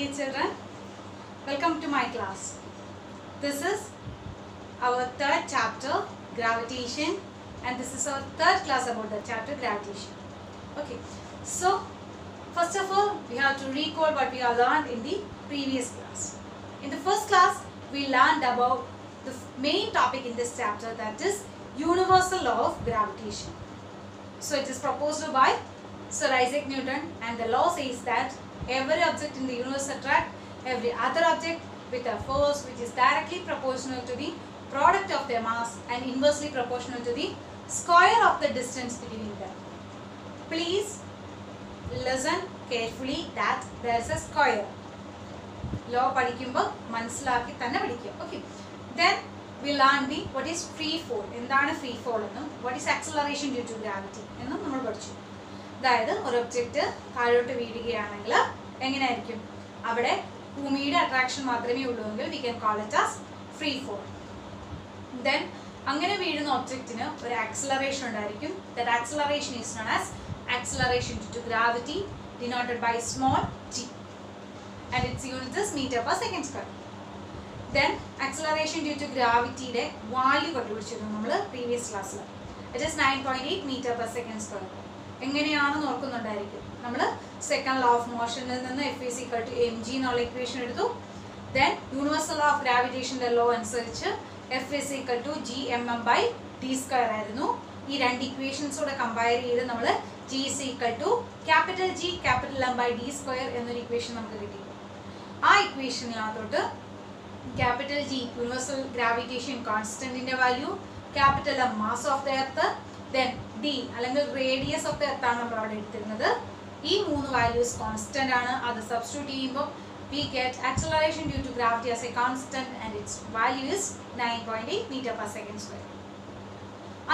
dear children, welcome to my class. This is our third chapter, gravitation, and this is our third class about the chapter gravitation. Okay, so first of all, we have to recall what we have learned in the previous class. In the first class, we learned about the main topic in this chapter, that is universal law of gravitation. So it is proposed by Sir Isaac Newton, and the law says that every object in the universe attracts every other object with a force which is directly proportional to the product of their mass and inversely proportional to the square of the distance between them. Please listen carefully that there is a square. Law padikkumbo manasilaaki thanne padikkum. Okay. Then we learn what is free fall. എന്താണ് free fall എന്നും what is acceleration due to gravity എന്നും നമ്മൾ പഠിച്ചു. അതായത് ഒരു object താഴോട്ട് വീഴുകയാണെങ്കിൽ എങ്ങനെയായിരിക്കും? അവിടെ ഭൂമിയുടെ അട്രാക്ഷൻ മാത്രമേ ഉള്ളൂവെങ്കിൽ we can call it as free fall. Then അങ്ങനെ വീഴുന്ന ഒബ്ജക്റ്റിന് ഒരു ആക്സിലറേഷൻ ഉണ്ടായിരിക്കും. That acceleration is known as acceleration due to gravity, denoted by small g, and its unit is meter per second square. Then acceleration due to gravity യുടെ value കണ്ടുപിടിച്ചിരുന്നു നമ്മൾ previous ക്ലാസ്സിൽ. It is 9.8 meter per second square. എങ്ങനെയാണെന്ന് ഓർക്കുന്നുണ്ടായിരിക്കും. നമ്മൾ second law of മോഷനിൽ നിന്ന് F is equal to mg എന്നുള്ള equation എടുത്തു. Then universal law of ഗ്രാവിറ്റേഷൻ്റെ law അനുസരിച്ച് F is equal to gmm by d square ആയിരുന്നു. ഈ രണ്ട് ഇക്വേഷൻസോടെ കമ്പയർ ചെയ്ത് നമ്മൾ g is equal to capital G capital M by d square എന്നൊരു ഇക്വേഷൻ നമുക്ക് കിട്ടി. ആ ഇക്വേഷനിനകത്തോട്ട് capital G യൂണിവേഴ്സൽ ഗ്രാവിറ്റേഷൻ കോൺസ്റ്റന്റിന്റെ value, capital M mass of the earth, then d അല്ലെങ്കിൽ റേഡിയസ് ഓഫ് ദ എർത്ത് ആണ് നമ്മൾ അവിടെ എടുത്തിരുന്നത്. ഈ മൂന്ന് വാല്യൂസ് കോൺസ്റ്റന്റ് ആണ്. അത് സബ്സ്റ്റിറ്റ്യൂട്ട് ചെയ്യുമ്പോൾ we get acceleration due to gravity as a constant and its value is 9.8 meter per second square.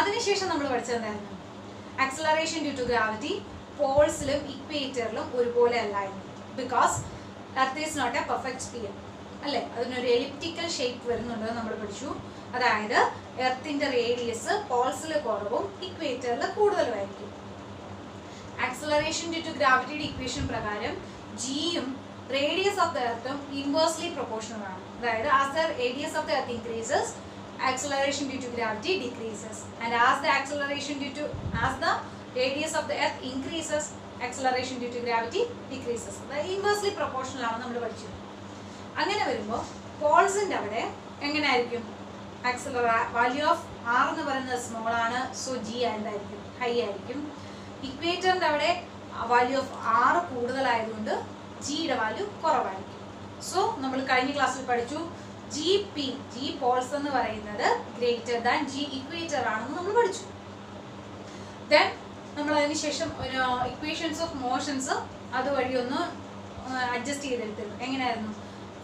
അതിനുശേഷം നമ്മൾ പഠിച്ചത് എന്തായിരുന്നു? acceleration due to gravity പോൾസിലും ഇക്വേറ്ററിലും ഒരുപോലെ അല്ലായിരുന്നു. Because earth is not a perfect sphere അല്ലേ, അതിനൊരു എലിപ്റ്റിക്കൽ ഷേപ്പ് വരുന്നുണ്ട് നമ്മൾ പഠിച്ചു. അതായത് എർത്തിന്റെ റേഡിയസ് പോൾസിൽ കുറവും ഇക്വേറ്ററിൽ കൂടുതലുമായിരിക്കും. ആക്സിലറേഷൻ ഡ്യൂ ടു ഗ്രാവിറ്റിയുടെ ഇക്വേഷൻ പ്രകാരം ജിയും റേഡിയസ് ഓഫ് ദ എർത്തും ഇൻവേഴ്സ്ലി പ്രൊപ്പോർഷണൽ ആണ്. അതായത് as the radius of the earth increases, acceleration due to gravity decreases, and as the radius of the earth increases, acceleration due to gravity decreases. അതായത് inversely proportional ആണ് നമ്മൾ പഠിച്ചത്. അങ്ങനെ വരുമ്പോൾ പോൾസിൻ്റെ അവിടെ എങ്ങനെയായിരിക്കും? വാല്യൂ ഓഫ് ആർ എന്ന് പറയുന്നത് സ്മോൾ ആണ്, സോ ജി എന്തായിരിക്കും? ഹൈ ആയിരിക്കും. ഇക്വേറ്ററിൻ്റെ അവിടെ വാല്യൂ ഓഫ് ആർ കൂടുതലായതുകൊണ്ട് ജിയുടെ വാല്യൂ കുറവായിരിക്കും. സോ നമ്മൾ കഴിഞ്ഞ ക്ലാസ്സിൽ പഠിച്ചു ജി പി, ജി പോൾസ് എന്ന് പറയുന്നത് ഗ്രേറ്റർ ദാൻ ജി ഇക്വേറ്റർ ആണെന്ന് നമ്മൾ പഠിച്ചു. ദെൻ നമ്മൾ അതിനുശേഷം ഒരു ഇക്വേഷൻസ് ഓഫ് മോഷൻസ് അതുവഴി ഒന്ന് അഡ്ജസ്റ്റ് ചെയ്തെടുത്തിരുന്നു. എങ്ങനെയായിരുന്നു?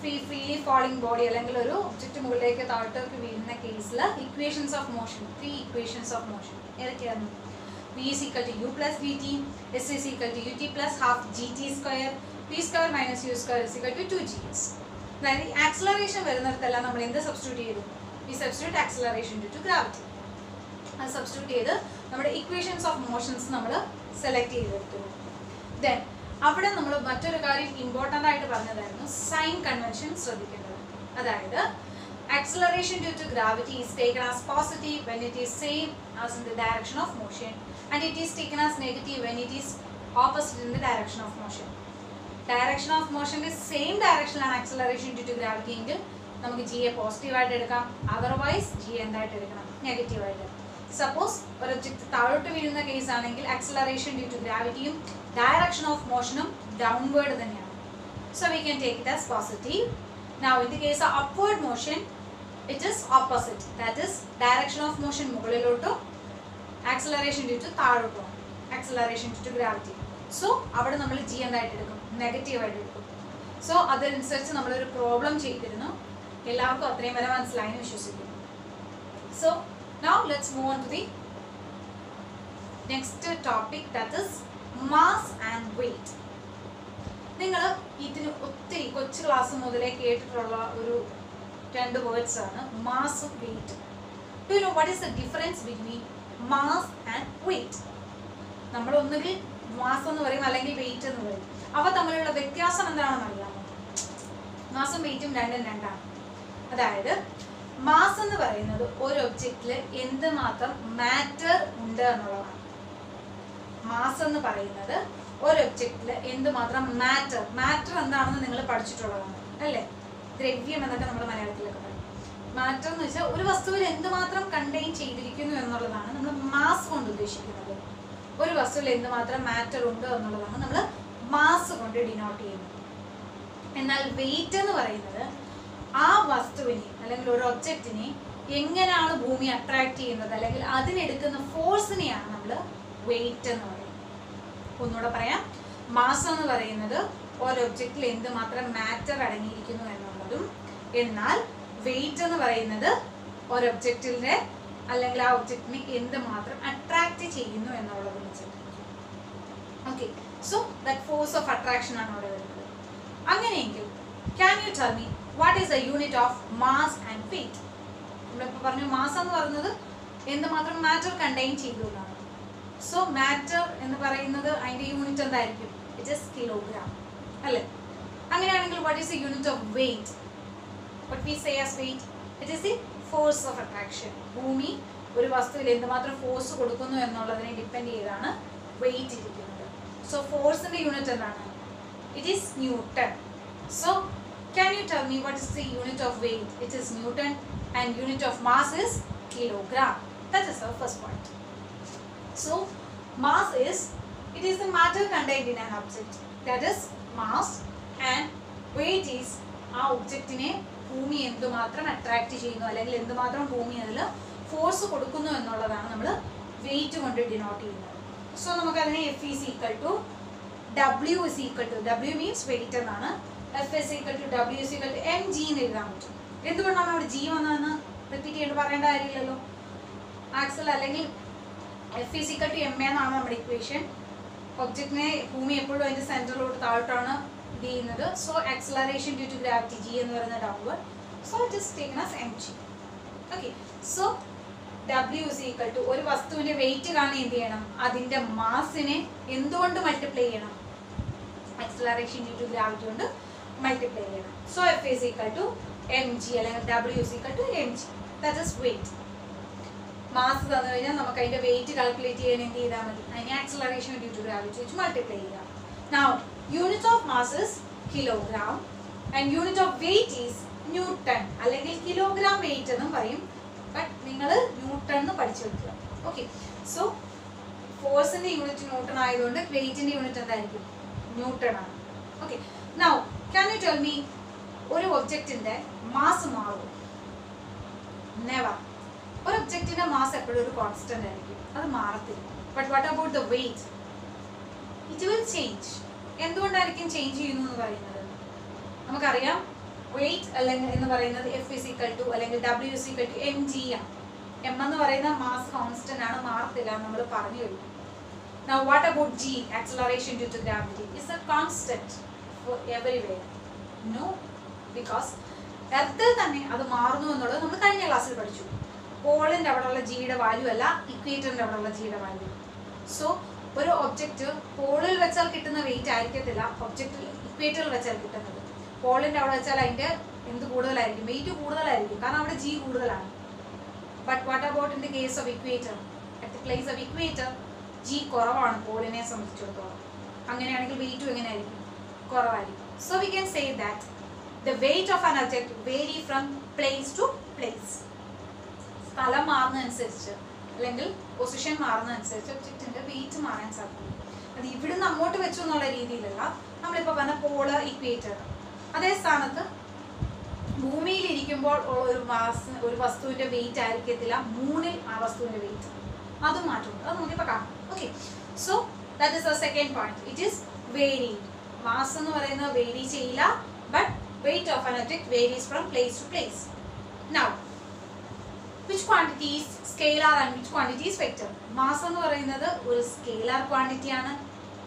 ഫ്രീലി ഫാളിംഗ് ബോഡി അല്ലെങ്കിൽ ഒരു ഒബ്ജക്റ്റ് മുകളിലേക്ക് താഴോട്ടേക്ക് വീഴുന്ന കേസിൽ equations of motion, 3 equations of motion ഏതൊക്കെയായിരുന്നു? v is equal to u plus vt, s is equal to ut plus half gt square, p square minus u square is equal to 2gs. അതായത് acceleration വരുന്നിടത്തെല്ലാം നമ്മൾ എന്ത് substitute ചെയ്തു? We substitute acceleration due to gravity. അത് substitute ചെയ്ത് നമ്മുടെ equations of motions നമ്മൾ select ചെയ്തെടുത്തു. Then അവിടെ നമ്മൾ മറ്റൊരു കാര്യം ഇമ്പോർട്ടൻ്റ് ആയിട്ട് പറഞ്ഞതായിരുന്നു, സൈൻ കൺവെൻഷൻ ശ്രദ്ധിക്കേണ്ടത്. അതായത് acceleration due to gravity is taken as positive when it is same as in the direction of motion, and it is taken as negative when it is opposite in the direction of motion. Direction of മോഷൻ്റെ same ഡയറക്ഷനിലാണ് acceleration due to gravity എങ്കിൽ നമുക്ക് ജിയെ പോസിറ്റീവായിട്ട് എടുക്കാം, otherwise G എന്തായിട്ട് എടുക്കണം? നെഗറ്റീവായിട്ട്. Suppose ഒരു ഒബ്ജക്റ്റ് താഴോട്ട് വീഴുന്ന കേസ് ആണെങ്കിൽ ആക്സിലറേഷൻ ഡ്യൂ ടു ഗ്രാവിറ്റിയും ഡയറക്ഷൻ ഓഫ് മോഷനും ഡൗൺവേർഡ് തന്നെയാണ്. So we can take it as positive. Now in the case of upward motion it is opposite, that is direction of motion മുകളിലോട്ടും acceleration due to താഴോട്ടും, acceleration due to gravity. So അവിടെ നമ്മൾ G എന്തായിട്ട് എടുക്കും? നെഗറ്റീവായിട്ട് എടുക്കും. So അതനുസരിച്ച് നമ്മളൊരു പ്രോബ്ലം ചെയ്തിരുന്നു. എല്ലാവർക്കും അത്രയും വരെ മനസ്സിലായെന്ന് വിശ്വസിക്കുന്നു. So now let's move on to the next topic, that is mass and weight. നിങ്ങൾ ഇതിന് ഒത്തിരി കൊച്ചു ക്ലാസ് മുതലേ കേട്ടിട്ടുള്ള ഒരു 2 വേർഡ്സ് ആണ് മാസും വെയിറ്റും. Do you know what is the difference between mass and weight? നമ്മൾ ഒന്നുകിൽ മാസ് എന്ന് പറയും അല്ലെങ്കിൽ വെയിറ്റ് എന്ന് പറയും. അവ തമ്മിലുള്ള വ്യത്യാസം എന്താണെന്ന് അറിയാമോ? മാസും വെയിറ്റും രണ്ടും രണ്ടാണ്. അതായത് മാസ് എന്ന് പറയുന്നത് ഒരു ഒബ്ജക്റ്റിൽ എന്തുമാത്രം മാറ്റർ ഉണ്ട് എന്നുള്ളതാണ്. മാസ് എന്ന് പറയുന്നത് ഒരു ഒബ്ജക്റ്റിൽ എന്തുമാത്രം മാറ്റർ എന്താണെന്ന് നിങ്ങൾ പഠിച്ചിട്ടുള്ളതാണ് അല്ലേ? ദ്രവ്യം എന്നൊക്കെ നമ്മൾ മലയാളത്തിലൊക്കെ പറയും. മാറ്റർ എന്ന് വെച്ചാൽ ഒരു വസ്തുവിൽ എന്തുമാത്രം കണ്ടെയ്ൻ ചെയ്തിരിക്കുന്നു എന്നുള്ളതാണ് നമ്മൾ മാസ് കൊണ്ട് ഉദ്ദേശിക്കുന്നത്. ഒരു വസ്തുവിൽ എന്തുമാത്രം മാറ്റർ ഉണ്ട് എന്നുള്ളതാണ് നമ്മൾ മാസ് കൊണ്ട് ഡിനോട്ട് ചെയ്യുന്നത്. എന്നാൽ വെയിറ്റ് എന്ന് പറയുന്നത് ആ വസ്തുവിനെ അല്ലെങ്കിൽ ഒരു ഒബ്ജക്റ്റിനെ എങ്ങനെയാണ് ഭൂമി അട്രാക്ട് ചെയ്യുന്നത് അല്ലെങ്കിൽ അതിനെടുക്കുന്ന ഫോഴ്സിനെയാണ് നമ്മൾ വെയിറ്റ് എന്ന് പറയുന്നത്. ഒന്നുകൂടെ പറയാം, മാസ് എന്ന് പറയുന്നത് ഒരു ഒബ്ജക്റ്റിൽ എന്തുമാത്രം മാറ്റർ അടങ്ങിയിരിക്കുന്നു എന്നുള്ളതും, എന്നാൽ വെയിറ്റ് എന്ന് പറയുന്നത് ഒരു ഒബ്ജക്റ്റിന്റെ അല്ലെങ്കിൽ ആ ഒബ്ജക്റ്റിനെ എന്തുമാത്രം അട്രാക്ട് ചെയ്യുന്നു എന്നുള്ളതും വെച്ചിട്ട്. Okay, so that force of attraction ആണ് അവിടെ വരുന്നത്. അങ്ങനെയെങ്കിൽ can you tell me what is the unit of mass and weight? നമ്മളിപ്പോൾ പറഞ്ഞു മാസ് എന്ന് പറയുന്നത് എന്തുമാത്രം മാറ്റർ കണ്ടെയ്ൻ ചെയ്തു എന്നാണ്. സോ മാറ്റർ എന്ന് പറയുന്നത് അതിന്റെ യൂണിറ്റ് എന്തായിരിക്കും? ഇറ്റ് ഈസ് കിലോഗ്രാം അല്ലേ? അങ്ങനെയാണെങ്കിൽ what is the unit of wait? What we say as weight, it is the force of attraction. ഭൂമി ഒരു വസ്തുവിൽ എന്തുമാത്രം ഫോഴ്സ് കൊടുക്കുന്നു എന്നുള്ളതിനെ ഡിപ്പെൻഡ് ചെയ്താണ് വെയിറ്റ് ഇരിക്കുന്നത്. സോ ഫോഴ്സിന്റെ യൂണിറ്റ് എന്താണ്? It is newton. So can you tell me what is the unit of wait? It is newton and unit of mass is kilogram. That is our first point. So mass is, it is the matter contained in an object, that is mass, and weight is ആ ഒബ്ജക്റ്റിനെ ഭൂമി എന്തുമാത്രം attract ചെയ്യുന്നു അല്ലെങ്കിൽ എന്തുമാത്രം ഭൂമി അതിൽ force കൊടുക്കുന്നു എന്നുള്ളതാണ് നമ്മൾ വെയിറ്റ് കൊണ്ട് ഡിനോട്ട് ചെയ്യുന്നത്. സോ നമുക്കതിനെ F is equal to W is equal to, W means weight എന്നാണ്, F is equal to W is equal to mg എന്ന് എഴുതാൻ പറ്റും. എന്തുകൊണ്ടാണ് അവിടെ G വന്നതെന്ന് റിപ്പീറ്റ് ചെയ്ത് പറയേണ്ട കാര്യമില്ലല്ലോ. ആക്സൽ അല്ലെങ്കിൽ F is equal to ma എന്നാണ് നമ്മുടെ ഇക്വേഷൻ. ഒബ്ജക്റ്റിനെ ഭൂമി എപ്പോഴും അതിന്റെ സെന്ററിലോട്ട് താഴോട്ടാണ് ചെയ്യുന്നത്. So acceleration due to gravity G എന്ന് പറയുന്ന downward. So it is taken as mg. Okay, so W is equal to ഒരു വസ്തുവിന്റെ വെയിറ്റ് കാണാൻ എന്ത് ചെയ്യണം? അതിന്റെ മാസിനെ എന്തുകൊണ്ട് മൾട്ടിപ്ലൈ ചെയ്യണം? ആക്സലറേഷൻ ഡ്യൂ ടു ഗ്രാവിറ്റി കൊണ്ട് മൾട്ടിപ്ലൈ ചെയ്യണം. So F is equal to mg അല്ലെങ്കിൽ W is equal to mg. That is weight. Mass തന്നു കഴിഞ്ഞാൽ നമുക്ക് അതിന്റെ വെയിറ്റ് കാൽക്കുലേറ്റ് ചെയ്യാൻ എന്ത് ചെയ്താൽ മതി? അതിനെ ആക്സലറേഷൻ ഡ്യൂ ടു ഗ്രാവിറ്റി വെച്ച് മൾട്ടിപ്ലൈ ചെയ്യാം. Now unit of mass is kilogram and unit of weight is Newton അല്ലെങ്കിൽ കിലോഗ്രാം വെയിറ്റ് എന്നും പറയും. ബട്ട് നിങ്ങൾ ന്യൂട്ടൺ എന്ന് പഠിച്ചു വെക്കുക. ഓക്കെ, സോ ഫോഴ്സിന്റെ യൂണിറ്റ് ന്യൂട്ടൺ ആയതുകൊണ്ട് വെയിറ്റിന്റെ യൂണിറ്റ് എന്തായിരിക്കും? ന്യൂട്ടൺ ആണ്. Okay, now can you tell me ഒരു ഒബ്ജക്റ്റിന്റെ മാസ് മാറും? നെവർ. ഒരു ഒബ്ജക്റ്റിന്റെ മാസ് എപ്പോഴും ഒരു കോൺസ്റ്റന്റ് ആയിരിക്കും, അത് മാറത്തില്ല. But what about the weight? It will change. എന്തുകൊണ്ടായിരിക്കും ചേഞ്ച് ചെയ്യുന്നു എന്ന് പറയുന്നത്? നമുക്കറിയാം വെയിറ്റ് അല്ലെങ്കിൽ എന്ന് പറയുന്നത് F is equal to അല്ലെങ്കിൽ W is equal to mg ആണ്. m എന്ന് പറയുന്ന മാസ് കോൺസ്റ്റന്റ് ആണ്, മാറത്തില്ല നമ്മൾ പറഞ്ഞു കഴിഞ്ഞു. Now what about G, acceleration due to gravity? Is a constant for everywhere? No, because എർത്തിൽ തന്നെ അത് മാറുന്നു എന്നുള്ളത് നമ്മൾ കഴിഞ്ഞ ക്ലാസ്സിൽ പഠിച്ചു. പോളിന്റെ അവിടെയുള്ള ജിയുടെ വാല്യൂ അല്ല ഇക്വേറ്ററിന്റെ അവിടെയുള്ള ജിയുടെ വാല്യൂ. സോ ഒരു ഒബ്ജക്റ്റ് പോളിൽ വെച്ചാൽ കിട്ടുന്ന വെയിറ്റ് ആയിരിക്കത്തില്ല ഒബ്ജക്റ്റ് ഇക്വേറ്ററിൽ വെച്ചാൽ കിട്ടുന്നത്. പോളിന്റെ അവിടെ വെച്ചാൽ അതിന്റെ എന്ത് കൂടുതലായിരിക്കും? വെയിറ്റ് കൂടുതലായിരിക്കും, കാരണം അവിടെ ജി കൂടുതലാണ്. But what about in the case of equator? At the place of equator g കുറവാണ് പോളിനെ സംബന്ധിച്ചിടത്തോളം. അങ്ങനെയാണെങ്കിൽ വെയിറ്റും എങ്ങനെയായിരിക്കും? കുറവായിരിക്കും. So we can say that the weight of an object vary from place to place. സ്ഥലം മാറുന്നതനുസരിച്ച് അല്ലെങ്കിൽ പൊസിഷൻ മാറുന്നതനുസരിച്ച് ഒബ്ജക്റ്റിന്റെ വെയിറ്റ് മാറാൻ സാധിക്കും. അത് ഇവിടുന്ന് അങ്ങോട്ട് വെച്ചു എന്നുള്ള രീതിയിലല്ല. നമ്മളിപ്പോൾ പറഞ്ഞ പോള് ഇക്വേറ്റർ, അതേ സ്ഥാനത്ത് ഭൂമിയിൽ ഇരിക്കുമ്പോൾ ഒരു വസ്തുവിന്റെ വെയിറ്റ് ആയിരിക്കത്തില്ല മൂണിൽ ആ വസ്തുവിന്റെ വെയിറ്റ്, അത് മാറ്റുന്നുണ്ട്. അത് നമുക്കിപ്പോൾ കാണാം. Okay, so that is the second point. It is vary. Mass എന്ന് പറയുന്നത് വേരി ചെയ്യില്ല, but weight of an object varies from place to place. Now which quantity is scalar and which quantity is vector? Mass എന്ന് പറയുന്നത് ഒരു scalar quantity ആണ്,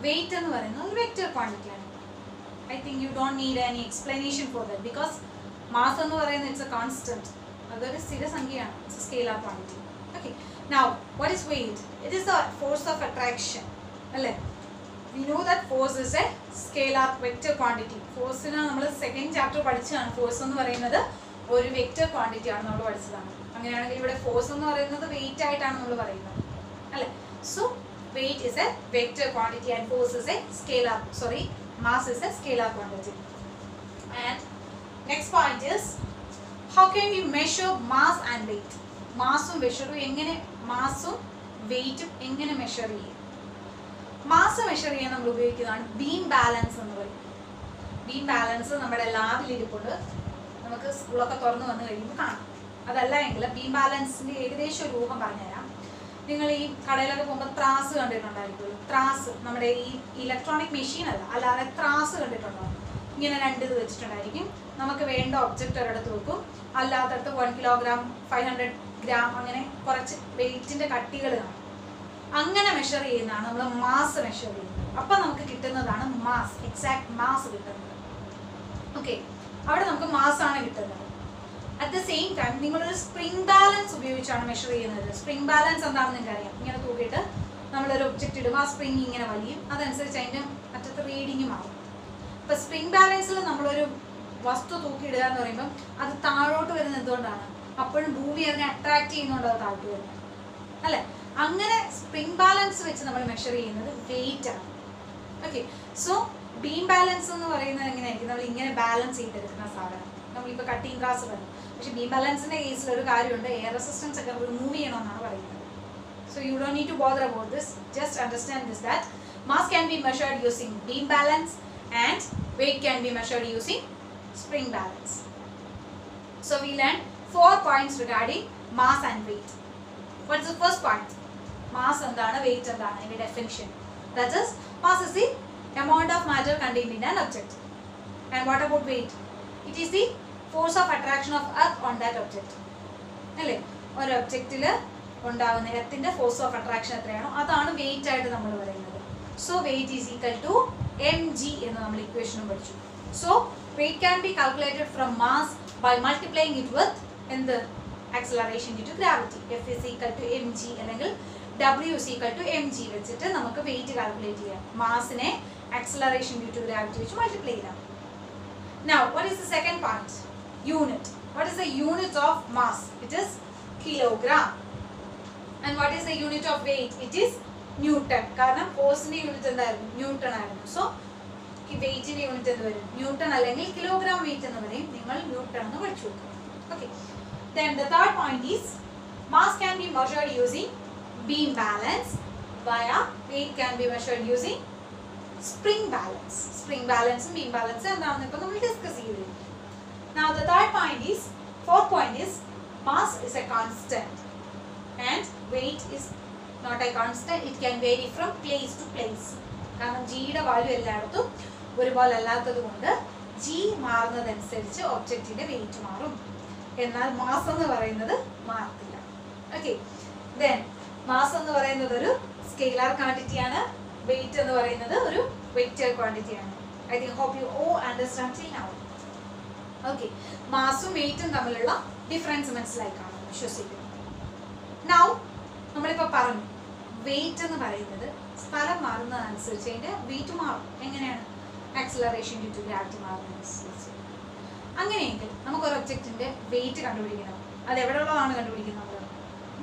weight എന്ന് പറയുന്നത് ഒരു വെക്റ്റർ ക്വാണ്ടിറ്റി ആണ്. I think you don't need any explanation for that because mass എന്ന് പറയുന്നത് it's a constant. അതൊരു സ്ഥിരസംഖ്യയാണ്, it's a scalar quantity. Okay, now what is weight? It is the force of attraction. അല്ലേ? we know that force is a scalar vector quantity. Force ina nammal second chapter പഠിച്ചതാണ്. Force എന്ന് പറയുന്നത് ഒരു vector quantity ആണ് നമ്മൾ പഠിച്ചതാണ്. അങ്ങനെയാണെങ്കിൽ ഇവിടെ ഫോഴ്സ് എന്ന് പറയുന്നത് വെയിറ്റ് ആയിട്ടാണ് നമ്മൾ പറയുന്നത് അല്ലേ? So weight is a vector quantity and force is a scalar, mass is a scalar quantity. And next point is, how can we measure mass and weight? Massum measure engane massum weightum engane measure cheyum? Mass measure cheyan nammal upayogikkannanu beam balance ennu parayum. Beam balance nammade ലാബിൽ ഇരിപ്പുണ്ട്, നമുക്ക് സ്കൂളൊക്കെ തുറന്നു വന്നു കഴിയുമ്പോൾ കാണാം. അതല്ല എങ്കിൽ ബീം ബാലൻസിന്റെ ഏകദേശം ഒരു രൂപം പറഞ്ഞുതരാം. നിങ്ങൾ ഈ കടയിലൊക്കെ പോകുമ്പോൾ ത്രാസ് കണ്ടിട്ടുണ്ടായിരിക്കുമല്ലോ. ത്രാസ് നമ്മുടെ ഈ ഇലക്ട്രോണിക് മെഷീൻ അല്ലാതെ ത്രാസ് കണ്ടിട്ടുണ്ടോ? ഇങ്ങനെ രണ്ട് ഇത് വെച്ചിട്ടുണ്ടായിരിക്കും. നമുക്ക് വേണ്ട ഒബ്ജക്റ്റ് ഒരിടത്ത് വെക്കും, അല്ലാത്തടത്ത് 1 കിലോഗ്രാം 500 ഗ്രാം അങ്ങനെ കുറച്ച് വെയിറ്റിന്റെ കട്ടികൾ കാണും. അങ്ങനെ മെഷർ ചെയ്യുന്നതാണ് നമ്മൾ മാസ് മെഷർ ചെയ്യുന്നത്. അപ്പം നമുക്ക് കിട്ടുന്നതാണ് മാസ്, എക്സാക്ട് മാസ് കിട്ടുന്നത്. ഓക്കെ, അവിടെ നമുക്ക് മാസ് ആണ് കിട്ടുന്നത്. അറ്റ് ദ സെയിം ടൈം നിങ്ങളൊരു സ്പ്രിംഗ് ബാലൻസ് ഉപയോഗിച്ചാണ് മെഷർ ചെയ്യുന്നത്. സ്പ്രിംഗ് ബാലൻസ് എന്താണെന്ന് നിങ്ങൾക്ക് അറിയാം. ഇങ്ങനെ തൂക്കിയിട്ട് നമ്മളൊരു ഒബ്ജക്റ്റ് ഇടും, ആ സ്പ്രിംഗ് ഇങ്ങനെ വലിയും, അതനുസരിച്ച് അതിൻ്റെ അറ്റത്ത് റീഡിങ് മാറും. ഇപ്പം സ്പ്രിംഗ് ബാലൻസിൽ നമ്മളൊരു വസ്തു തൂക്കിയിടുക എന്ന് പറയുമ്പം അത് താഴോട്ട് വരുന്നത് എന്തുകൊണ്ടാണ്? അപ്പോഴും ഭൂമി അതിനെ അട്രാക്ട് ചെയ്യുന്നുണ്ട്, അത് താഴ്ത്തു വരുന്നത് അല്ലേ? അങ്ങനെ സ്പ്രിംഗ് ബാലൻസ് വെച്ച് നമ്മൾ മെഷർ ചെയ്യുന്നത് വെയിറ്റ് ആണ്. ഓക്കെ, സോ ബീം ബാലൻസ് എന്ന് പറയുന്നത് എങ്ങനെയായിരിക്കും? നമ്മൾ ഇങ്ങനെ ബാലൻസ് ചെയ്തെടുക്കുന്ന സാധനം. നമ്മളിപ്പോൾ കട്ടിങ് ക്ലാസ് പറഞ്ഞു, പക്ഷെ ബീം ബാലൻസിന്റെ കേസിൽ ഒരു കാര്യമുണ്ട്, എയർ റെസിസ്റ്റൻസ് ഒക്കെ റിമൂവ് ചെയ്യണമെന്നാണ് പറയുന്നത്. So you don't need to bother about this, just understand this that mass can be measured using beam balance and weight can be measured using spring balance. So we learned 4 points regarding mass and weight. What is the first point? Mass endana, weight endana, in definition. That is, mass is the amount of matter contained in an object. And what about weight? It is the force of attraction of earth on that object. അല്ലേ? ഒരു ഒബ്ജക്റ്റിൽ ഉണ്ടാകുന്ന എർത്തിന്റെ force of attraction എത്രയാണോ അതാണ് wait ആയിട്ട് നമ്മൾ പറയുന്നത്. So weight is equal to mg എന്ന് നമ്മൾ ഇക്വേഷനും പഠിച്ചു. So weight can be calculated from mass by multiplying it with എന്ത്? Acceleration due to gravity. F is equal to mg അല്ലെങ്കിൽ W is equal to mg വെച്ചിട്ട് നമുക്ക് wait calculate ചെയ്യാം. മാസിനെ acceleration due to gravity വെച്ച് multiply ചെയ്യാം. Now, what is the second point? Unit. What is the unit of mass? It is kilogram. And what is the unit of weight? It is Newton. കാരണം ഫോഴ്സിന്റെ unit എന്തായിരുന്നു? Newton ആയിരുന്നു. So ഈ വെയിറ്റിന്റെ unit എന്ത് വരും? Newton അല്ലെങ്കിൽ kilogram wait എന്ന് പറയും. നിങ്ങൾ ന്യൂട്ടൺ എന്ന് പഠിച്ചു വെക്കുക. Okay. Then the third point is mass can be measured using beam balance, while weight can be measured using spring balance. Spring balance and beam balance എന്താണെന്ന് ഇപ്പോൾ നമ്മൾ ഡിസ്കസ് ചെയ്തു. Now the third point is, fourth point is, mass is a constant and weight is not a constant. It can vary from place to place. കാരണം ജിയുടെ value എല്ലായിടത്തും ഒരുപോലെ അല്ലാത്തത് കൊണ്ട് ജി മാറുന്നതനുസരിച്ച് ഒബ്ജക്റ്റിന്റെ വെയിറ്റ് മാറും. എന്നാൽ മാസ് എന്ന് പറയുന്നത് മാറത്തില്ല. ഓക്കെ, ദെൻ മാസ് എന്ന് പറയുന്നത് ഒരു സ്കെയിലാർ ക്വാണ്ടിറ്റി ആണ്. വെയിറ്റ് എന്ന് പറയുന്നത് ഒരു വെക്റ്റർ ക്വാണ്ടിറ്റി ആണ്. I think hope you all understand till now. Okay, മാസും വെയിറ്റും തമ്മിലുള്ള ഡിഫറൻസ് മനസ്സിലായി കാണും വിശ്വസിക്കുന്നു. നൗ നമ്മളിപ്പോൾ പറഞ്ഞു വെയിറ്റ് എന്ന് പറയുന്നത് സ്ഥലം മാറുന്നതനുസരിച്ച് അതിൻ്റെ വെയിറ്റ് മാറും. എങ്ങനെയാണ്? ആക്സിലറേഷൻ ഡ്യൂ ടു ഗ്രാവിറ്റി മാറുന്നതനുസരിച്ച്. അങ്ങനെയെങ്കിൽ നമുക്കൊരു ഒബ്ജക്റ്റിൻ്റെ വെയിറ്റ് കണ്ടുപിടിക്കണം. അത് എവിടെ ഉള്ളതാണ് കണ്ടുപിടിക്കുന്നത്?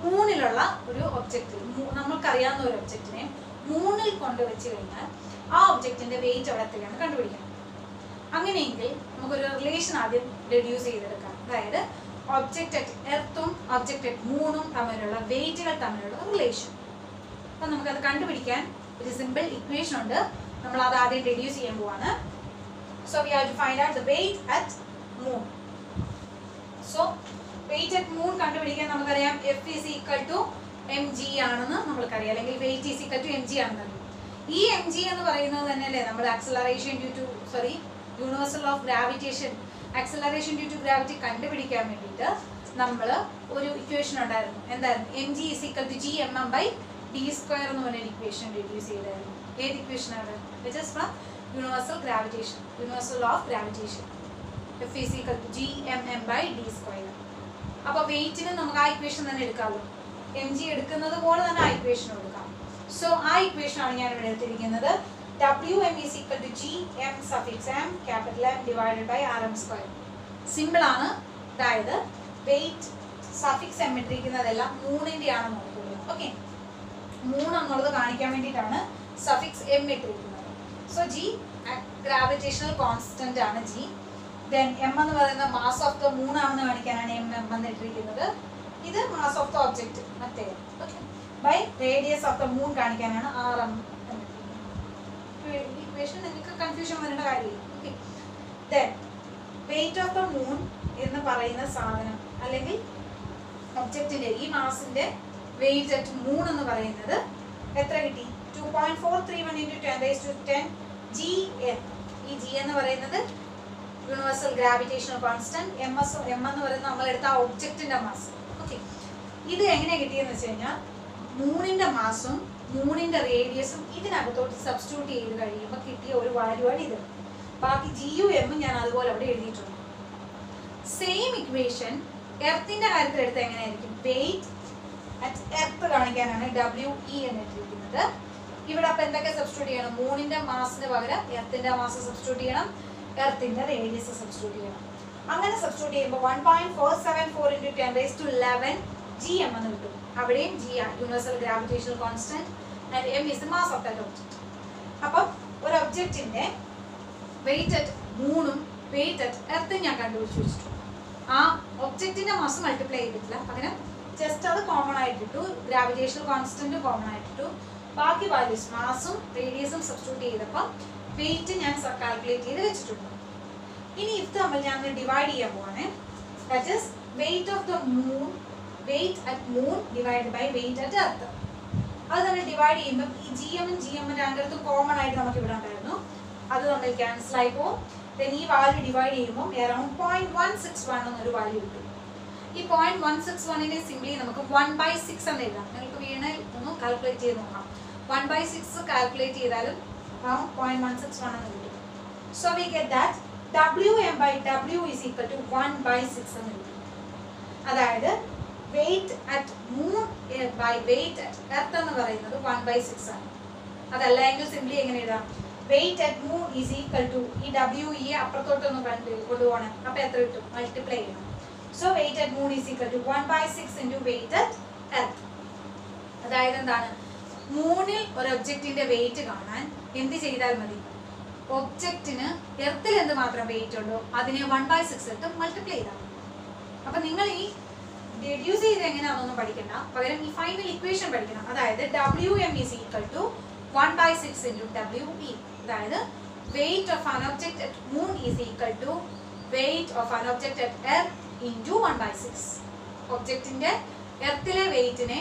മൂണിലുള്ള ഒരു ഒബ്ജക്റ്റ്, നമ്മൾക്കറിയാവുന്ന ഒരു ഒബ്ജക്റ്റിനെ മൂണിൽ കൊണ്ടുവച്ച് കഴിഞ്ഞാൽ ആ ഒബ്ജക്റ്റിൻ്റെ വെയിറ്റ് അവിടെ എത്രയാണ് കണ്ടുപിടിക്കണം. അങ്ങനെയെങ്കിൽ നമുക്കൊരു റിലേഷൻ ആദ്യം ഡെഡ്യൂസ് ചെയ്തെടുക്കാം. അതായത് ഒബ്ജക്റ്റ് അറ്റ് എർത്തും ഒബ്ജക്റ്റ് അറ്റ് മൂണും തമ്മിലുള്ള വെയിറ്റുകൾ തമ്മിലുള്ള റിലേഷൻ. അപ്പം നമുക്കത് കണ്ടുപിടിക്കാൻ ഒരു സിമ്പിൾ ഇക്വേഷൻ ഉണ്ട്. നമ്മൾ അത് ആദ്യം ഡെഡ്യൂസ് ചെയ്യാൻ പോവാണ്. So we have to find out the weight at moon. So weight at moon കണ്ടുപിടിക്കാൻ നമുക്കറിയാം F is equal to mg ആണെന്ന് നമ്മൾക്കറിയാം, അല്ലെങ്കിൽ weight is equal to mg ആണെന്ന് അറിയാം. ഈ mg എന്ന് പറയുന്നത് തന്നെയല്ലേ നമ്മൾ acceleration due to universal of gravitation, acceleration due to gravity കണ്ടുപിടിക്കാൻ വേണ്ടിയിട്ട് നമ്മൾ ഒരു ഇക്വേഷൻ ഉണ്ടായിരുന്നു. എന്തായിരുന്നു? mg is equal to gmm/d² എന്ന് പറഞ്ഞ ഇക്വേഷൻ ഡെഡ്യൂസ് ചെയ്തായിരുന്നു. ഏത് ഇക്വേഷനാണ്? Which is from universal gravitation, universal of gravitation. F is equal to gmm/d². അപ്പോൾ വെയിറ്റിന് നമുക്ക് ആ ഇക്വേഷൻ തന്നെ എടുക്കാമല്ലോ. mg എടുക്കുന്നത് പോലെ തന്നെ ആ ഇക്വേഷൻ എടുക്കാം. സോ ആ ഇക്വേഷനാണ് ഞാൻ ഇവിടെ എടുത്തിരിക്കുന്നത്. Wm is equal to Gm suffix m capital M divided by Rm square. Simple ആണ്. അതായത് വെയിറ്റ് സഫിക്സ് m ഇട്ടിരിക്കുന്നതെല്ലാം 3ന്റെ ആണ് നോക്കുന്നത്. ഓക്കെ, 3 എന്നുള്ളത് കാണിക്കാൻ വേണ്ടിയിട്ടാണ് സഫിക്സ് m ഇട്ടിരിക്കുന്നത്. സോ G ഗ്രാവിറ്റേഷണൽ കോൺസ്റ്റന്റ് ആണ് G. ദെൻ m എന്ന് പറയുന്ന മാസ് ഓഫ് ദ മൂൺ ആണെന്ന് കാണിക്കാനാണ് m എന്ന് ഇട്ടിരിക്കുന്നത്. ഇത് മാസ് ഓഫ് ദ ഒബ്ജക്റ്റ് മറ്റേ. Okay, by radius of the moon കാണിക്കാനാണ് Rm. ഇക്വേഷൻ നിങ്ങൾക്ക് കൺഫ്യൂഷൻ വരേണ്ട കാര്യമില്ല. Okay, then weight of the moon എന്ന് പറയുന്ന സാധനം അല്ലെങ്കിൽ ഒബ്ജക്റ്റിന്റെ ഈ മാസിന്റെ വെയിറ്റ് അറ്റ് മൂൺ എന്ന് പറയുന്നത് എത്ര കിട്ടി? 2.431 into 10 raised to 10 Gm. ഈ G എന്ന് പറയുന്നത് യൂണിവേഴ്സൽ ഗ്രാവിറ്റേഷണൽ കോൺസ്റ്റന്റ്. എം എന്ന് പറയുന്നത് നമ്മളെടുത്ത ആ ഒബ്ജക്റ്റിന്റെ മാസ്. ഓക്കെ, ഇത് എങ്ങനെ കിട്ടിയെന്ന് വെച്ച് കഴിഞ്ഞാൽ മൂണിന്റെ മാസും മൂണിന്റെ റേഡിയസും ഇതിനകത്തോട്ട് സബ്സ്റ്റിറ്റ്യൂട്ട് ചെയ്ത് കഴിയുമ്പോൾ കിട്ടിയ ഒരു വാല്യൂ ആണ് ഇത്. ബാക്കി ജിയും എമ്മും ഞാൻ അതുപോലെ അവിടെ എഴുതിയിട്ടുണ്ട്. സെയിം ഇക്വേഷൻ എർത്തിന്റെ കാര്യത്തിൽ എടുത്ത് എങ്ങനെയായിരിക്കും? വെയിറ്റ് അറ്റ് എർത്ത് കാണിക്കാനാണ് WE എന്ന് ഇട്ടിരിക്കുന്നത്. ഇവിടെ അപ്പം എന്തൊക്കെ സബ്സ്റ്റിറ്റ്യൂട്ട് ചെയ്യണം? മൂണിന്റെ മാസിന് പകരം എർത്തിന്റെ മാസ് സബ്സ്റ്റിറ്റ്യൂട്ട് ചെയ്യണം, എർത്തിന്റെ റേഡിയസ് സബ്സ്റ്റിറ്റ്യൂട്ട് ചെയ്യണം. അങ്ങനെ സബ്സ്റ്റിറ്റ്യൂട്ട് ചെയ്യുമ്പോൾ 1.474 into 10 raised to 11 Gm എന്ന് കിട്ടും. അവിടെയും G universal gravitational constant and M is the mass of that object. അപ്പം ഒരു ഒബ്ജക്റ്റിന്റെ വെയിറ്റ് അറ്റ് മൂണും വെയിറ്റ് അറ്റ് എർത്തും ഞാൻ കണ്ടുപിടിച്ച് വെച്ചിട്ടുണ്ട്. ആ ഒബ്ജക്റ്റിന്റെ മാസ് മൾട്ടിപ്ലൈ ചെയ്തിട്ടില്ല, പകരം ജസ്റ്റ് അത് കോമൺ ആയിട്ടിട്ടു, ഗ്രാവിറ്റേഷണൽ കോൺസ്റ്റന്റും കോമൺ ആയിട്ടിട്ടു. ബാക്കി വാല്യൂസ് മാസും റേഡിയസും സബ്സ്റ്റിറ്റ്യൂട്ട് ചെയ്തപ്പോൾ വെയിറ്റ് ഞാൻ കാൽക്കുലേറ്റ് ചെയ്ത് വെച്ചിട്ടുണ്ട്. ഇനി ഇത് തമ്മിൽ ഞാൻ ഡിവൈഡ് ചെയ്യാൻ പോവാണ്. That is weight of the moon, weight at moon divide by weight at earth. അത് തന്നെ ഡിവൈഡ് ചെയ്യുമ്പോൾ ഈ GM രണ്ടിടത്തും കോമൺ ആയിട്ട് നമുക്ക് ഇവിടെ ഉണ്ടായിരുന്നു, അത് തമ്മിൽ ക്യാൻസൽ ആയി പോകും. ദെൻ ഈ വാല്യൂ ഡിവൈഡ് ചെയ്യുമ്പോൾ അറൗണ്ട് 0.161 എന്നൊരു വാല്യൂ കിട്ടും. ഈ 0.161നെ സിംപ്ലി നമുക്ക് 1/6 എന്ന് എഴുതാം. നിങ്ങൾക്ക് വീണ ഒന്ന് കാൽക്കുലേറ്റ് ചെയ്ത് നോക്കാം. 1/6 കാൽക്കുലേറ്റ് ചെയ്താലും 0.161 എന്ന് കിട്ടും. So we get that Wm by W is equal to 1/6 എന്ന് കിട്ടും. അതായത് weight at moon by weight at earth എന്ന് പറയുന്നത് 1/6 ആണ്. അതല്ല എങ്കിൽ സിംപ്ലി എങ്ങനെ എഴുതാം? Weight at moon is equal to ഈ WE അപ്പുറത്തോട്ടൊന്ന് കൊണ്ടുപോകണം. അപ്പം എത്ര കിട്ടും? മൾട്ടിപ്ലൈ ചെയ്യണം. So weight at moon is equal to 1/6 into weight at earth. അതായത് എന്താണ്? മൂണിൽ ഒരു ഒബ്ജക്റ്റിന്റെ വെയിറ്റ് കാണാൻ എന്ത് ചെയ്താൽ മതി? ഒബ്ജക്റ്റിന് എർത്തിൽ എന്ത് മാത്രം വെയിറ്റ് ഉണ്ടോ അതിനെ 1/6 ഇട്ട് മൾട്ടിപ്ലൈ ചെയ്താൽ മതി. അപ്പം നിങ്ങൾ ഈ റെഡ്യൂസ് ചെയ്ത് എങ്ങനെയാണെന്നൊന്നും പഠിക്കണ്ട, പകരം ഈ ഫൈനൽ ഇക്വേഷൻ പഠിക്കണം. അതായത് Wm is equal to 1/6 into WE. അതായത് weight of an object at moon is equal to weight of an object at earth into 1/6. ഒബ്ജക്റ്റിന്റെ എർത്തിലെ വെയിറ്റിനെ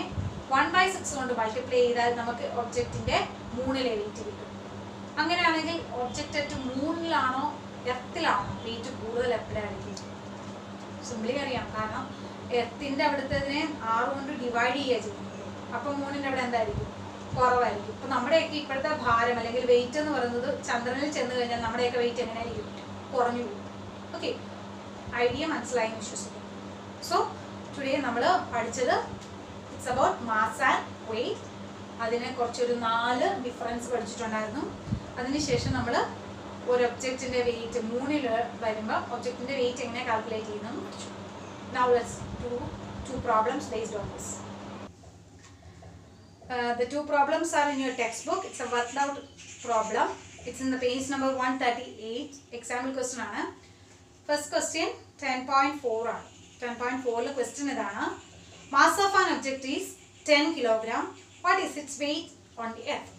1/6 കൊണ്ട് മൾട്ടിപ്ലൈ ചെയ്താൽ നമുക്ക് ഒബ്ജക്റ്റിന്റെ മൂണിലെ വെയിറ്റ് കിട്ടും. അങ്ങനെയാണെങ്കിൽ ഒബ്ജക്റ്റ് അറ്റ് മൂണിലാണോ എർത്തിലാണോ വെയിറ്റ് കൂടുതൽ എപ്പോഴായിരിക്കും? സിംപ്ലി അറിയാം, കാരണം എർത്തിന്റെ അവിടുത്തെ 6 കൊണ്ട് ഡിവൈഡ് ചെയ്യുക ചെയ്യുന്നത്. അപ്പം മൂണിൻ്റെ അവിടെ എന്തായിരിക്കും? കുറവായിരിക്കും. ഇപ്പം നമ്മുടെയൊക്കെ ഇപ്പോഴത്തെ ഭാരം അല്ലെങ്കിൽ വെയിറ്റ് എന്ന് പറയുന്നത് ചന്ദ്രനിൽ ചെന്ന് കഴിഞ്ഞാൽ നമ്മുടെയൊക്കെ വെയിറ്റ് എങ്ങനെയായിരിക്കും? കുറഞ്ഞു പോകും. ഓക്കെ, ഐഡിയ മനസ്സിലായി വിശ്വസിക്കും. സോ ടുഡേ നമ്മൾ പഠിച്ചത് it's about mass and weight. അതിനെ കുറച്ചൊരു 4 ഡിഫറൻസ് പഠിച്ചിട്ടുണ്ടായിരുന്നു. അതിനുശേഷം നമ്മൾ ഒരു ഒബ്ജക്റ്റിന്റെ വെയിറ്റ് മൂണിൽ വരുമ്പോൾ ഒബ്ജക്റ്റിന്റെ വെയിറ്റ് എങ്ങനെ കാൽക്കുലേറ്റ് ചെയ്യുന്നതെന്ന് പഠിച്ചു. Now let's do 2 problems based on this. The 2 problems are in your textbook. It's a worked out problem. It's in the page number 138. Example question ആണ്. First question 10.4 ആണ്. 10.4 question ഇതാണ്. Mass of an object is 10 kg. What is its weight on the earth?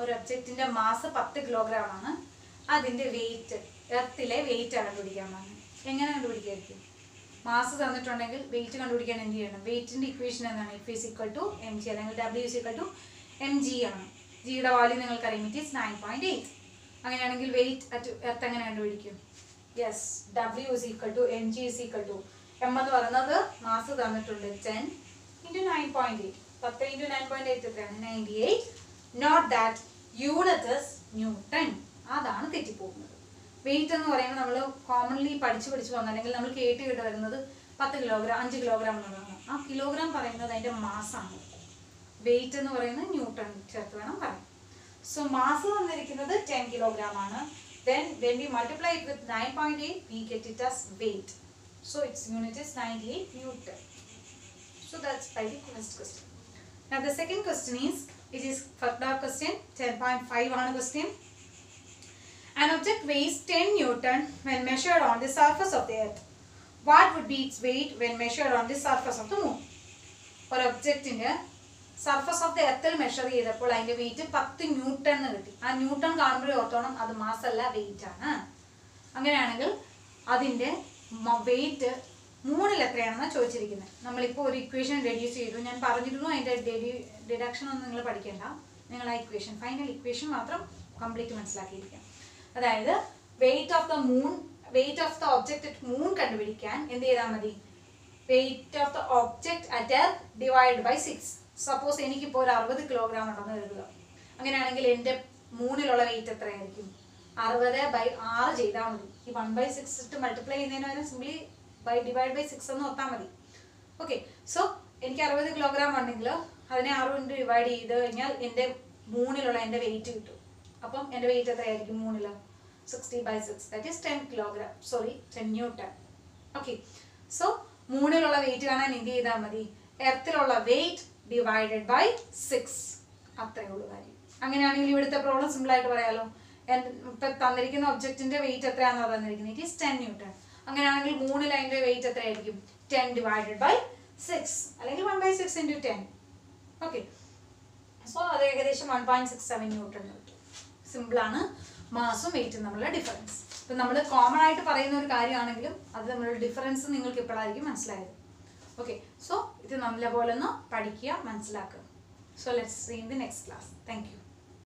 ഒരു ഒബ്ജക്റ്റിന്റെ mass 10 kilogram ആണ്. അതിന്റെ wait എർത്തിലെ wait കണ്ടുപിടിക്കാൻ പറഞ്ഞു. എങ്ങനെ കണ്ടുപിടിക്കായിരിക്കും? മാസ് തന്നിട്ടുണ്ടെങ്കിൽ വെയിറ്റ് കണ്ടുപിടിക്കാൻ എന്ത് ചെയ്യണം? വെയിറ്റിന്റെ ഇക്വേഷൻ എന്താണ്? F is equal to mg അല്ലെങ്കിൽ W is equal to mg ആണ്. ജിയുടെ വാല്യൂ നിങ്ങൾക്കറിയാം, ഇറ്റ് ഈസ് 9.8. അങ്ങനെയാണെങ്കിൽ വെയിറ്റ് അറ്റ് എർത്ത് എങ്ങനെ കണ്ടുപിടിക്കും? Yes, W is equal to mg is equal to m എന്ന് പറയുന്നത് മാസ് തന്നിട്ടുണ്ട് 10 into 9.8. 10 into 9.8 എത്രയാണ്? 98. Note that unit is newton. അതാണ് തെറ്റിപ്പോകുന്നത്. വെയിറ്റ് എന്ന് പറയുമ്പോൾ നമ്മൾ കോമൺലി പഠിച്ച് വന്നു, അല്ലെങ്കിൽ നമ്മൾ കേട്ട് വരുന്നത് 10 കിലോഗ്രാം 5 കിലോഗ്രാം എന്നുള്ളതാണ്. ആ കിലോഗ്രാം പറയുന്നത് അതിൻ്റെ മാസാണ്. വെയിറ്റ് എന്ന് പറയുന്നത് ന്യൂട്ടൺ ചേർത്ത് വേണം പറയാം. So mass തന്നിരിക്കുന്നത് 10 kilogram ആണ്. Then when we multiply it with 9.8, we get it as weight. So its unit is 98 Newton. So that's by the first question. Now the second question is, it is further question, 10.5 ആണ് question. An object weighs 10 Newton when measured on the surface of the earth. What would be its weight when measured on the surface of the moon? ഒരു ഒബ്ജക്റ്റിന്റെ surface of the എർത്തിൽ measure ചെയ്തപ്പോൾ അതിന്റെ wait 10 newton എന്ന് കിട്ടി. ആ newton കാണുമ്പോൾ ഓർത്തോണം അത് മാസ് അല്ല, വെയിറ്റ് ആണ്. അങ്ങനെയാണെങ്കിൽ അതിന്റെ വെയിറ്റ് മൂണിൽ എത്രയാണെന്ന് ചോദിച്ചിരിക്കുന്നത്. നമ്മളിപ്പോൾ ഒരു ഇക്വേഷൻ റെഡ്യൂസ് ചെയ്തു. ഞാൻ പറഞ്ഞിരുന്നു അതിന്റെ ഡിഡക്ഷൻ ഒന്നും നിങ്ങൾ പഠിക്കേണ്ട. നിങ്ങൾ ആ ഇക്വേഷൻ, ഫൈനൽ ഇക്വേഷൻ മാത്രം കംപ്ലീറ്റ് മനസ്സിലാക്കിയിരിക്കാം. അതായത് weight of the moon, weight of the object at moon കണ്ടുപിടിക്കാൻ എന്ത് ചെയ്താൽ മതി? Weight of the object at earth divide by 6. Suppose എനിക്കിപ്പോൾ ഒരു 60 കിലോഗ്രാം ഉണ്ടെന്ന് കരുതുക. അങ്ങനെയാണെങ്കിൽ എൻ്റെ മൂണിലുള്ള വെയിറ്റ് എത്രയായിരിക്കും? 60/6 ചെയ്താൽ മതി. ഈ 1/6 ഇട്ട് മൾട്ടിപ്ലൈ ചെയ്യുന്നതിന് സിംപ്ലി ഡിവൈഡ് ബൈ 6 എന്ന് ഓർത്താൽ മതി. ഓക്കെ, സോ എനിക്ക് 60 കിലോഗ്രാം ഉണ്ടെങ്കിൽ അതിനെ 6 കൊണ്ട് ഡിവൈഡ് ചെയ്ത് കഴിഞ്ഞാൽ എൻ്റെ മൂണിലുള്ള എൻ്റെ വെയിറ്റ് കിട്ടും. അപ്പം എൻ്റെ വെയിറ്റ് എത്രയായിരിക്കും മൂണിൽ? 60/6, that is 10 kilogram, sorry 10 newton. Okay, so മൂണിലുള്ള വെയിറ്റ് കാണാൻ എന്ത് ചെയ്താൽ മതി? എർത്തിലുള്ള വെയിറ്റ് ഡിവൈഡഡ് ബൈ 6, അത്രയേ ഉള്ളൂ കാര്യം. അങ്ങനെയാണെങ്കിൽ ഇവിടുത്തെ പ്രോബ്ലം സിമ്പിൾ ആയിട്ട് പറയാലോ. ഇപ്പം തന്നിരിക്കുന്ന ഒബ്ജക്റ്റിന്റെ വെയിറ്റ് എത്രയാണെന്ന് തന്നിരിക്കുന്നത്? It is 10 newton. അങ്ങനെയാണെങ്കിൽ മൂണിൽ അതിന്റെ വെയിറ്റ് എത്രയായിരിക്കും? 10 ഡിവൈഡഡ് ബൈ 6, അല്ലെങ്കിൽ 1/6 ഇൻറ്റു 10. ഓക്കെ, സോ അത് ഏകദേശം 1.67 ന്യൂട്ടൺ കിട്ടും. സിമ്പിളാണ് മാസും വെയിറ്റും തമ്മിലുള്ള ഡിഫറൻസ്. ഇപ്പം നമ്മൾ കോമൺ ആയിട്ട് പറയുന്ന ഒരു കാര്യമാണെങ്കിലും അത് തമ്മിലുള്ള ഡിഫറൻസ് നിങ്ങൾക്ക് ഇപ്പോഴായിരിക്കും മനസ്സിലായത്. Okay, so ഇത് നല്ലപോലെ ഒന്ന് പഠിക്കുക, മനസ്സിലാക്കുക. So let's see in the next class. Thank you.